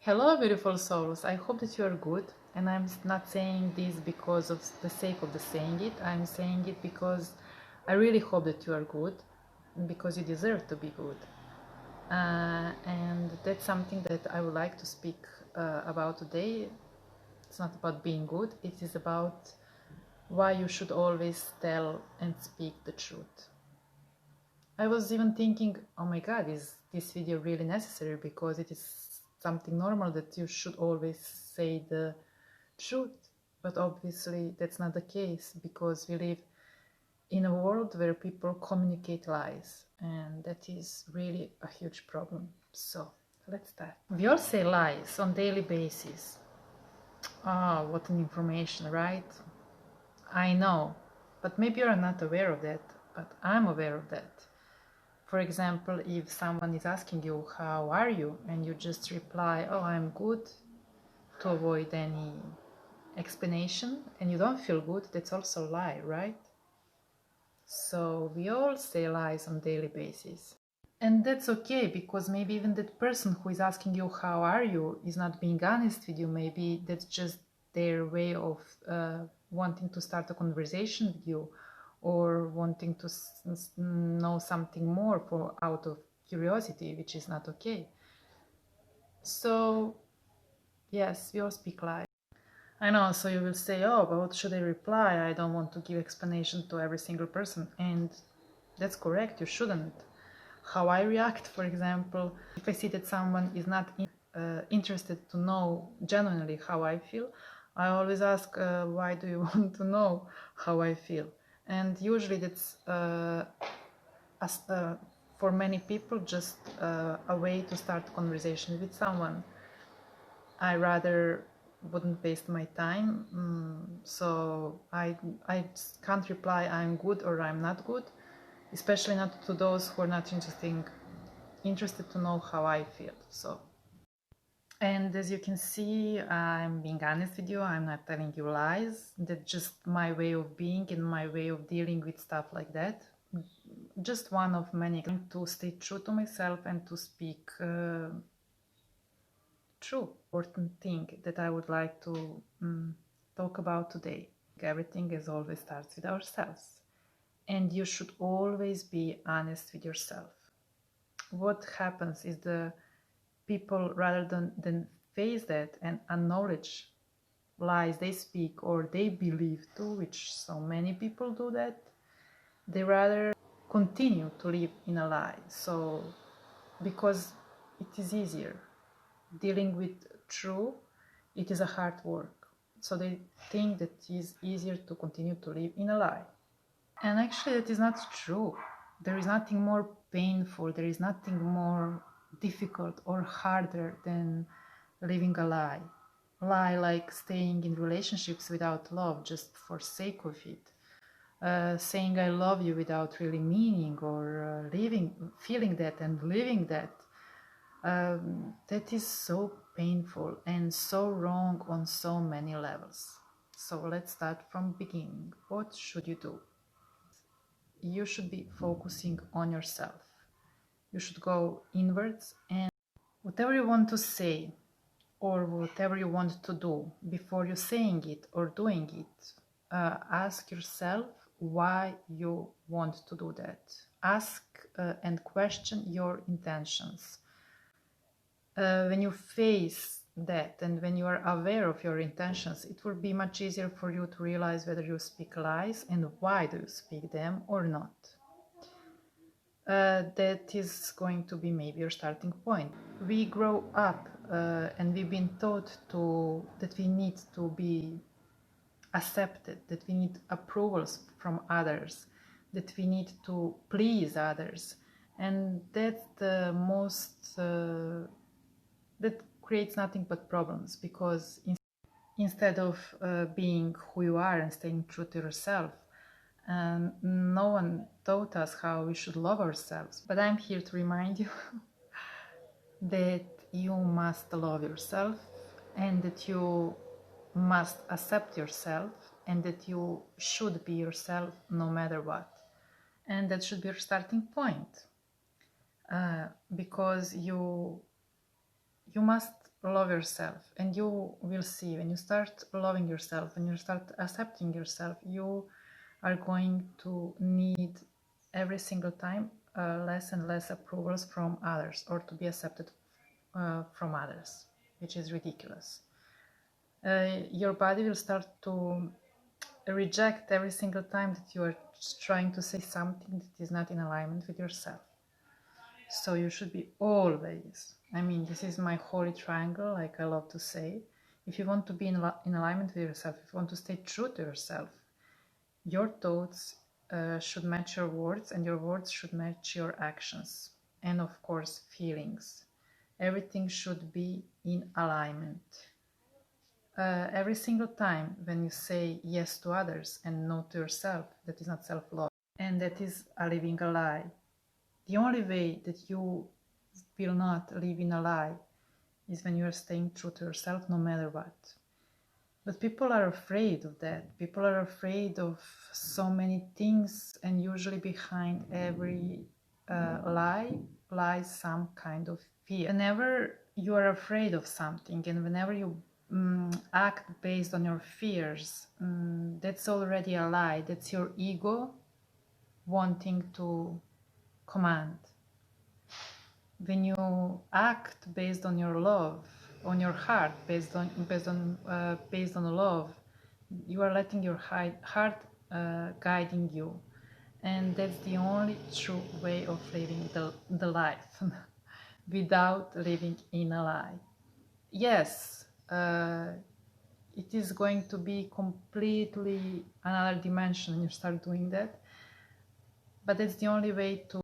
Hello, beautiful souls. I hope that you are good. And I'm not saying this because of the sake of the saying it. I'm saying it because I really hope that you are good, because you deserve to be good. And that's something that I would like to speak about today. It's not about being good, it is about why you should always tell and speak the truth. I was even thinking, oh my god, is this video really necessary? Because it is something normal that you should always say the truth. But obviously that's not the case, because we live in a world where people communicate lies, and that is really a huge problem. So let's start. We all say lies on daily basis. Oh, what an information, right? I know, but maybe you're not aware of that, but I'm aware of that. For example, if someone is asking you, how are you? And you just reply, oh, I'm good, to avoid any explanation, and you don't feel good, that's also a lie, right? So we all say lies on a daily basis. And that's okay, because maybe even that person who is asking you, how are you, is not being honest with you. Maybe that's just their way of wanting to start a conversation with you, or wanting to know something more out of curiosity, which is not okay. So yes, we all speak lies. I know, so you will say, oh, but what should I reply? I don't want to give explanation to every single person. And that's correct, you shouldn't. How I react, for example, if I see that someone is not interested to know genuinely how I feel, I always ask, why do you want to know how I feel? And usually that's, for many people, just a way to start a conversation with someone. I rather wouldn't waste my time, so I can't reply I'm good or I'm not good, especially not to those who are not interested to know how I feel. So, and as you can see, I'm being honest with you. I'm not telling you lies. That's just my way of being and my way of dealing with stuff like that. Just one of many, to stay true to myself and to speak true. Important thing that I would like to talk about today. Everything, as always, starts with ourselves, and you should always be honest with yourself. What happens is the people, rather than face that and acknowledge lies they speak or they believe too, which so many people do that, they rather continue to live in a lie. So because it is easier dealing with true, it is a hard work. So they think that it is easier to continue to live in a lie. And actually that is not true. There is nothing more painful, there is nothing more difficult or harder than living a lie. Lie like staying in relationships without love, just for sake of it. Saying I love you without really meaning, or feeling that and living that. That is so painful and so wrong on so many levels. So let's start from beginning. What should you do? You should be focusing on yourself. You should go inwards, and whatever you want to say or whatever you want to do, before you saying it or doing it, ask yourself why you want to do that. Ask and question your intentions. When you face that and when you are aware of your intentions, it will be much easier for you to realize whether you speak lies and why do you speak them or not. That is going to be maybe your starting point. We grow up and we've been taught that we need to be accepted, that we need approvals from others, that we need to please others, and that's the most that creates nothing but problems, because instead of being who you are and staying true to yourself, no one taught us how we should love ourselves. But I'm here to remind you that you must love yourself, and that you must accept yourself, and that you should be yourself no matter what. And that should be your starting point, because you you must love yourself, and you will see when you start loving yourself, when you start accepting yourself, you are going to need every single time less and less approvals from others, or to be accepted from others, which is ridiculous. Your body will start to reject every single time that you are trying to say something that is not in alignment with yourself. So you should be always, I mean, this is my holy triangle, like I love to say. If you want to be in alignment with yourself, if you want to stay true to yourself, your thoughts should match your words, and your words should match your actions. And of course, feelings. Everything should be in alignment. Every single time when you say yes to others and no to yourself, that is not self-love, and that is a living a lie. The only way that you will not live in a lie is when you are staying true to yourself no matter what. But people are afraid of that. People are afraid of so many things, and usually behind every lie lies some kind of fear. Whenever you are afraid of something, and whenever you act based on your fears, that's already a lie. That's your ego wanting to command. When you act based on your love, on your heart, based on love, you are letting your heart guiding you, and that's the only true way of living the life without living in a lie. Yes, it is going to be completely another dimension when you start doing that, but that's the only way to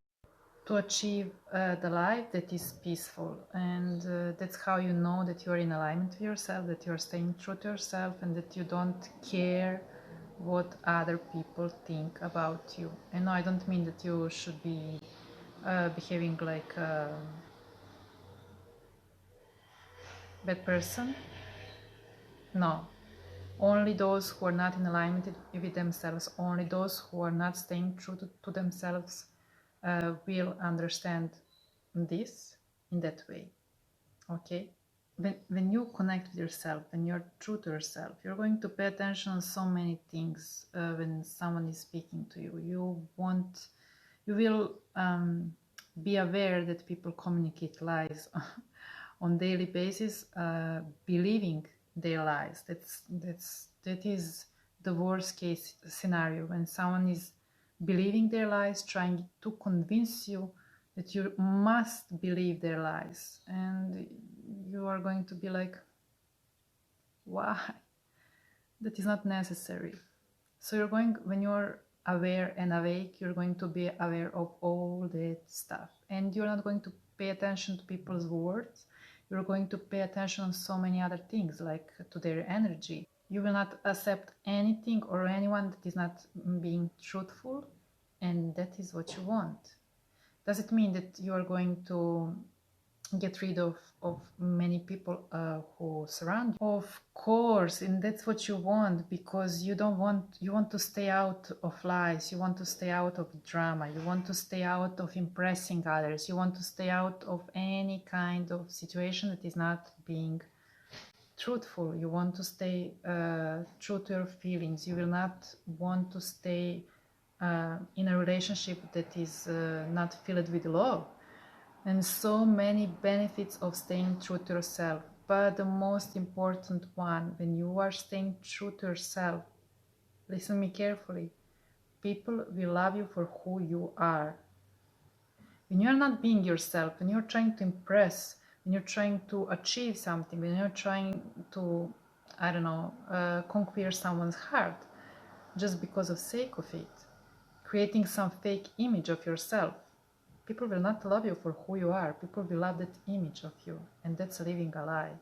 achieve the life that is peaceful. And that's how you know that you are in alignment with yourself, that you are staying true to yourself, and that you don't care what other people think about you. And no, I don't mean that you should be behaving like a bad person. No, only those who are not in alignment with themselves, only those who are not staying true to themselves will understand this in that way. Okay, when you connect with yourself, when you're true to yourself, you're going to pay attention on so many things. When someone is speaking to you, you will be aware that people communicate lies on daily basis, believing their lies. That is the worst case scenario, when someone is believing their lies, trying to convince you that you must believe their lies, and you are going to be like, why? That is not necessary. So you're going, when you're aware and awake, you're going to be aware of all that stuff, and you're not going to pay attention to people's words. You're going to pay attention on so many other things, like to their energy. You will not accept anything or anyone that is not being truthful, and that is what you want. Does it mean that you are going to get rid of many people who surround you? Of course, and that's what you want, because you want to stay out of lies, you want to stay out of drama, you want to stay out of impressing others, you want to stay out of any kind of situation that is not being truthful. You want to stay true to your feelings. You will not want to stay in a relationship that is not filled with love. And so many benefits of staying true to yourself. But the most important one, when you are staying true to yourself, listen me carefully, people will love you for who you are. When you're not being yourself, when you're trying to impress, when you're trying to achieve something, when you're trying to, I don't know, conquer someone's heart just because of sake of it, creating some fake image of yourself, people will not love you for who you are. People will love that image of you, and that's living a lie.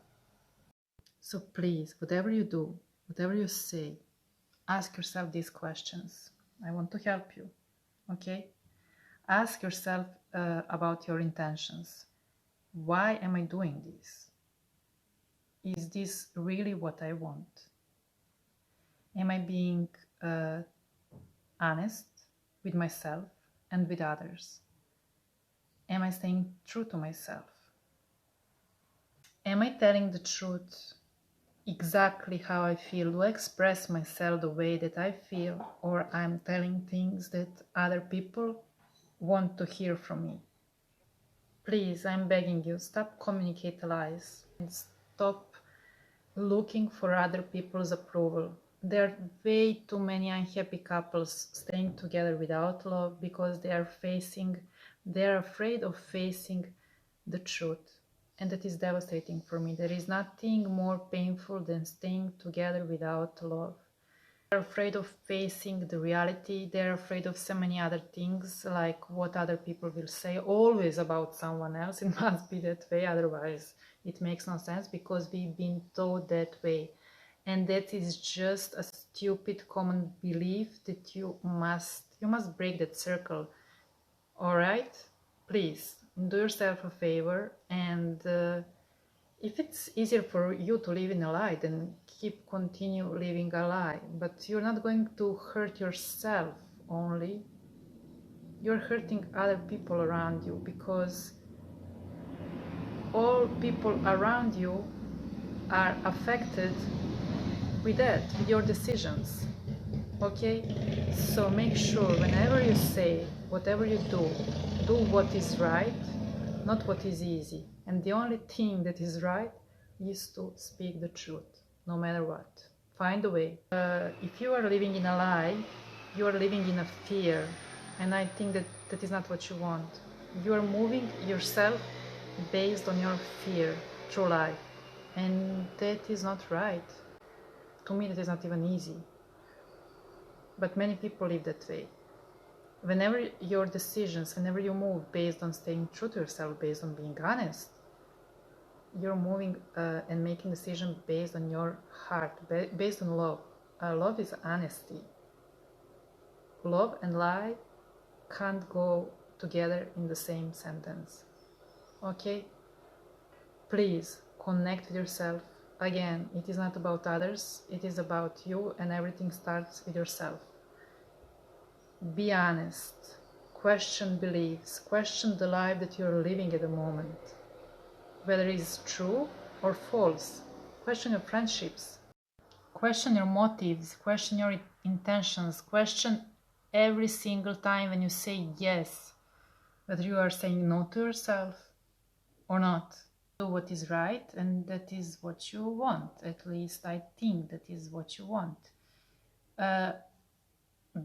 So please, whatever you do, whatever you say, ask yourself these questions. I want to help you, okay? Ask yourself about your intentions. Why am I doing this? Is this really what I want? Am I being honest with myself and with others? Am I staying true to myself? telling the truth exactly how I feel? Do I express myself the way that I feel, or I'm telling things that other people want to hear from me? Please, I'm begging you, stop communicating lies and stop looking for other people's approval. There are way too many unhappy couples staying together without love because they're afraid of facing the truth. And that is devastating for me. There is nothing more painful than staying together without love. They're afraid of facing the reality. They're afraid of so many other things, like what other people will say, always about someone else. It must be that way, otherwise it makes no sense, because we've been taught that way. And that is just a stupid common belief that you must break that circle. All right? Please do yourself a favor, and if it's easier for you to live in a lie, then continue living a lie. But you're not going to hurt yourself only. You're hurting other people around you, because all people around you are affected with that, with your decisions. Okay? So make sure whenever you say, whatever you do what is right, not what is easy. And the only thing that is right is to speak the truth, no matter what. Find a way. If you are living in a lie, you are living in a fear. And I think that that is not what you want. You are moving yourself based on your fear through life. And that is not right. To me, that is not even easy. But many people live that way. Whenever your decisions, whenever you move based on staying true to yourself, based on being honest, you're moving and making decisions based on your heart, based on love. Love is honesty. Love and lie can't go together in the same sentence. Okay? Please connect with yourself. Again, it is not about others, it is about you, and everything starts with yourself. Be honest. Question beliefs. Question the life that you're living at the moment, whether it is true or false. Question your friendships. Question your motives. Question your intentions. Question every single time when you say yes, whether you are saying no to yourself or not. Do what is right, and that is what you want. At least I think that is what you want.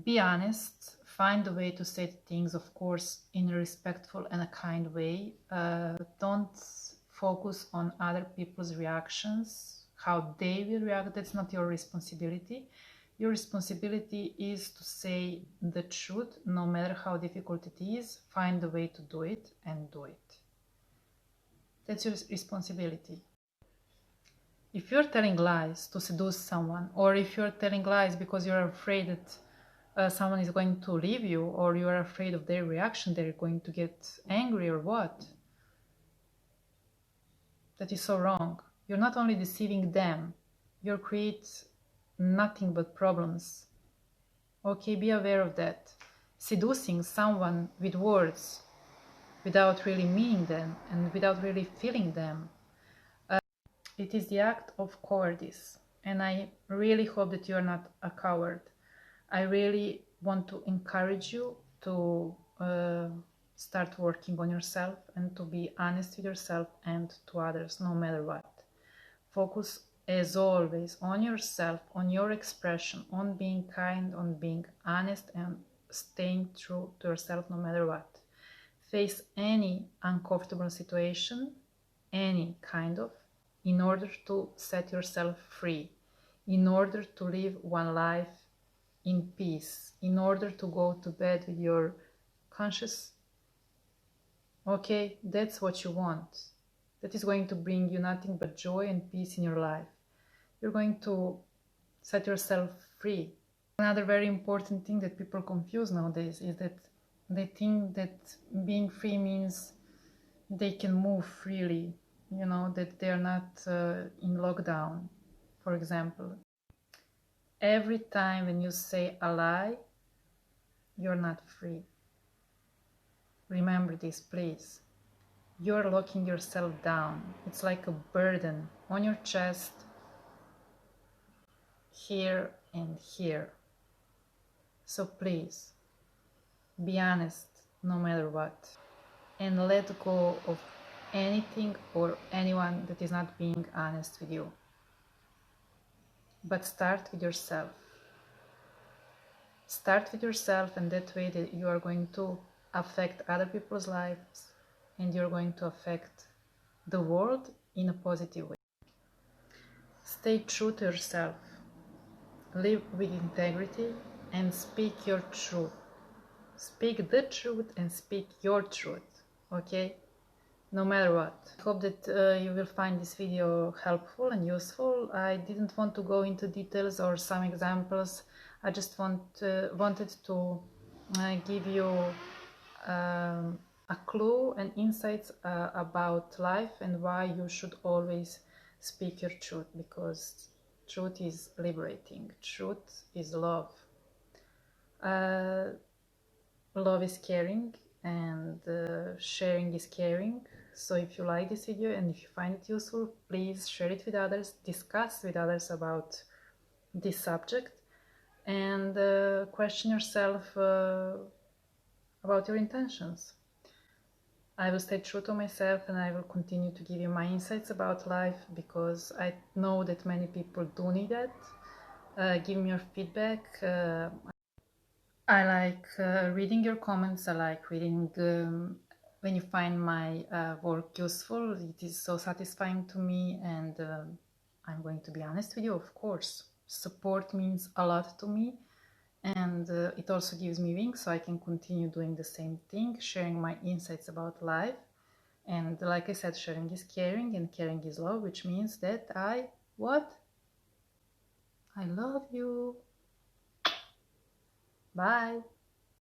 Be honest. Find a way to say things, of course, in a respectful and a kind way. Don't focus on other people's reactions, how they will react. That's not your responsibility. Your responsibility is to say the truth, no matter how difficult it is. Find a way to do it and do it. That's your responsibility. If you're telling lies to seduce someone, or if you're telling lies because you're afraid that someone is going to leave you, or you are afraid of their reaction, they're going to get angry or what, that is so wrong. You're not only deceiving them, you create nothing but problems. Okay, be aware of that. Seducing someone with words without really meaning them and without really feeling them, it is the act of cowardice. And I really hope that you are not a coward. I really want to encourage you to start working on yourself and to be honest with yourself and to others, no matter what. Focus, as always, on yourself, on your expression, on being kind, on being honest, and staying true to yourself no matter what. Face any uncomfortable situation, any kind of, in order to set yourself free, in order to live one life in peace, in order to go to bed with your conscious. Okay, that's what you want. That is going to bring you nothing but joy and peace in your life. You're going to set yourself free. Another very important thing that people confuse nowadays is that they think that being free means they can move freely, that they are not in lockdown, for example. Every time when you say a lie, you're not free. Remember this, please. you're locking yourself down. It's like a burden on your chest, here and here. So please, be honest no matter what. And let go of anything or anyone that is not being honest with you. But start with yourself. Start with yourself, and that way that you are going to affect other people's lives and you're going to affect the world in a positive way. Stay true to yourself. Live with integrity and speak your truth. Speak the truth and speak your truth, okay? No matter what. I hope that you will find this video helpful and useful. I didn't want to go into details or some examples. I just wanted to give you a clue and insights about life and why you should always speak your truth, because truth is liberating. Truth is love. Love is caring, and sharing is caring. So if you like this video and if you find it useful, please share it with others, discuss with others about this subject, and question yourself about your intentions. I will stay true to myself and I will continue to give you my insights about life, because I know that many people do need that. Give me your feedback. I like reading your comments. I like reading when you find my work useful. It is so satisfying to me, and I'm going to be honest with you, of course. Support means a lot to me, and it also gives me wings so I can continue doing the same thing, sharing my insights about life. And like I said, sharing is caring and caring is love, which means that I love you. Bye.